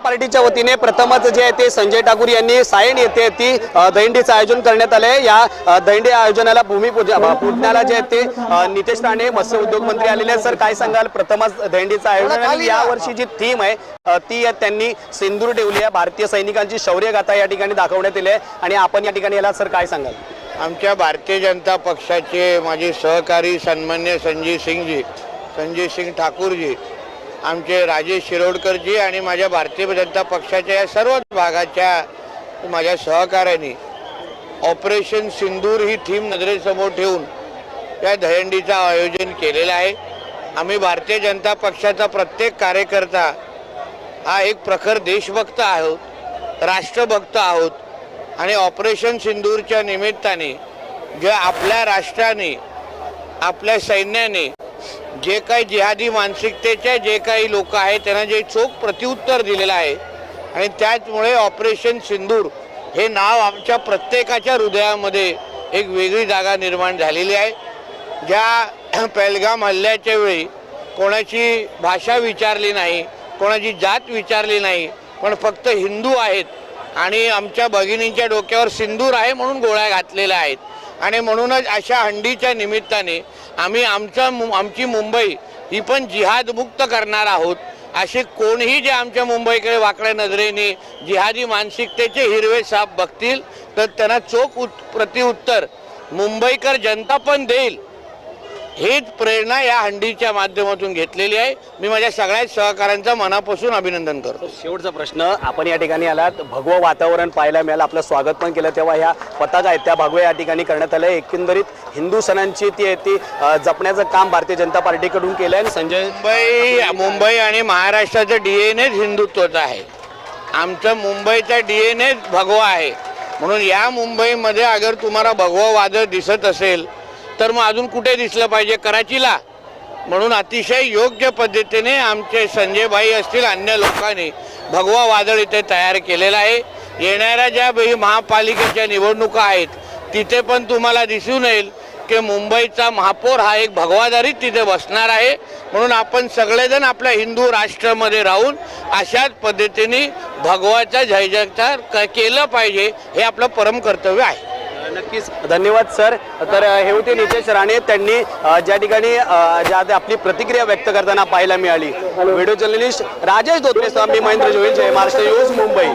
पार्टीच्या वतीने प्रथमच जे आहे ते संजय ठाकूर यांनी सायन येथे ती दहीहंडीचं आयोजन करण्यात आले। या दहीहंडी आयोजनाला पूजनाला जे आहे ते नितेश राणे मत्स्य उद्योग मंत्री आलेले आहेत। सर काय सांगाल, प्रथमच दहीहंडीचं आयोजन आणि या वर्षी जी थीम आहे ती त्यांनी सिंदूर ठेवली आहे, भारतीय सैनिकांची शौर्यगाथा या ठिकाणी दाखवण्यात आली आहे आणि आपण या ठिकाणी याला सर काय सांगाल? आमच्या भारतीय जनता पक्षाचे माझे सहकारी सन्मान्य संजय सिंग ठाकूरजी, आमचे राजेश शिरोडकरजी आणि माझ्या भारतीय जनता पक्षाच्या या सर्व भागाच्या माझ्या सहकाऱ्यांनी ऑपरेशन सिंदूर ही थीम नजरेसमोर ठेवून या दहीहंडीचं आयोजन केलेलं आहे। आम्ही भारतीय जनता पक्षाचा प्रत्येक कार्यकर्ता हा एक प्रखर देशभक्त आहोत, राष्ट्रभक्त आहोत आणि ऑपरेशन सिंदूरच्या निमित्ताने जे आपल्या राष्ट्राने आपल्या सैन्याने जे काही जिहादी मानसिकतेचे जे काही लोक आहेत त्यांना जे चोख प्रत्युत्तर दिलेलं आहे आणि त्याचमुळे ऑपरेशन सिंदूर हे नाव आमच्या प्रत्येकाच्या हृदयामध्ये एक वेगळी जागा निर्माण झालेली आहे। ज्या पहलगाम हल्ल्याच्या वेळी कोणाची भाषा विचारली नाही, कोणाची जात विचारली नाही, पण फक्त हिंदू आहेत आणि आमच्या भगिनींच्या डोक्यावर सिंदूर आहे म्हणून गोळ्या घातलेल्या आहेत आणि म्हणूनच अशा हंडीच्या निमित्ताने आम्ही आमची मुंबई ही पण जिहाद मुक्त करणार आहोत। असे कोणीही जे आमच्या मुंबईकडे वाकड्या नजरेने जिहादी मानसिकतेचे हिरवे साप बघतील तर त्यांना चोख प्रत्युत्तर मुंबईकर जनता पण देईल, हीच प्रेरणा या हंडीच्या माध्यमातून घेतलेली आहे। मी माझ्या सगळ्या सहकाऱ्यांचं मनापासून अभिनंदन करतो। शेवटचा प्रश्न, आपण या ठिकाणी आलात, भगवं वातावरण पाहायला मिळालं, आपलं स्वागत पण केलं, तेव्हा ह्या पताका आहेत त्या भगव्या या ठिकाणी करण्यात आल्या। एकंदरीत हिंदू सणांची ती जपण्याचं काम भारतीय जनता पार्टीकडून केलं आहे। संजय, मुंबई आणि महाराष्ट्राचं डीएनएच हिंदुत्वाचं आहे, आमचं मुंबईचा डीएनएच भगवा आहे। म्हणून या मुंबईमध्ये अगर तुम्हाला भगवं वादळ दिसत असेल तर मग अजून कुठे दिसलं पाहिजे? कराचीला। म्हणून अतिशय योग्य पद्धतीने आमचे संजय भाई असतील अन्य लोकांनी भगवा वादळ इथे तयार केलेला आहे। येणाऱ्या ज्या महापालिकेच्या निवडणुका आहेत तिथे पण तुम्हाला दिसून येईल की मुंबईचा महापौर हा एक भगवाधारीत तिथे बसणार आहे। म्हणून आपण सगळेजण आपल्या हिंदू राष्ट्रामध्ये राहून अशाच पद्धतीने भगवाचा जयजयकार केलं पाहिजे, हे आपलं परम कर्तव्य आहे। नक्कीच, धन्यवाद सर। तर हे होते नितेश राणे, त्यांनी ज्या ठिकाणी ज्या आपली प्रतिक्रिया व्यक्त करताना पाहायला मिळाली। व्हिडिओ जर्नलिस्ट राजेश धोत्रेसह मी महेंद्र जोईल, जय महाराष्ट्र न्यूज, मुंबई।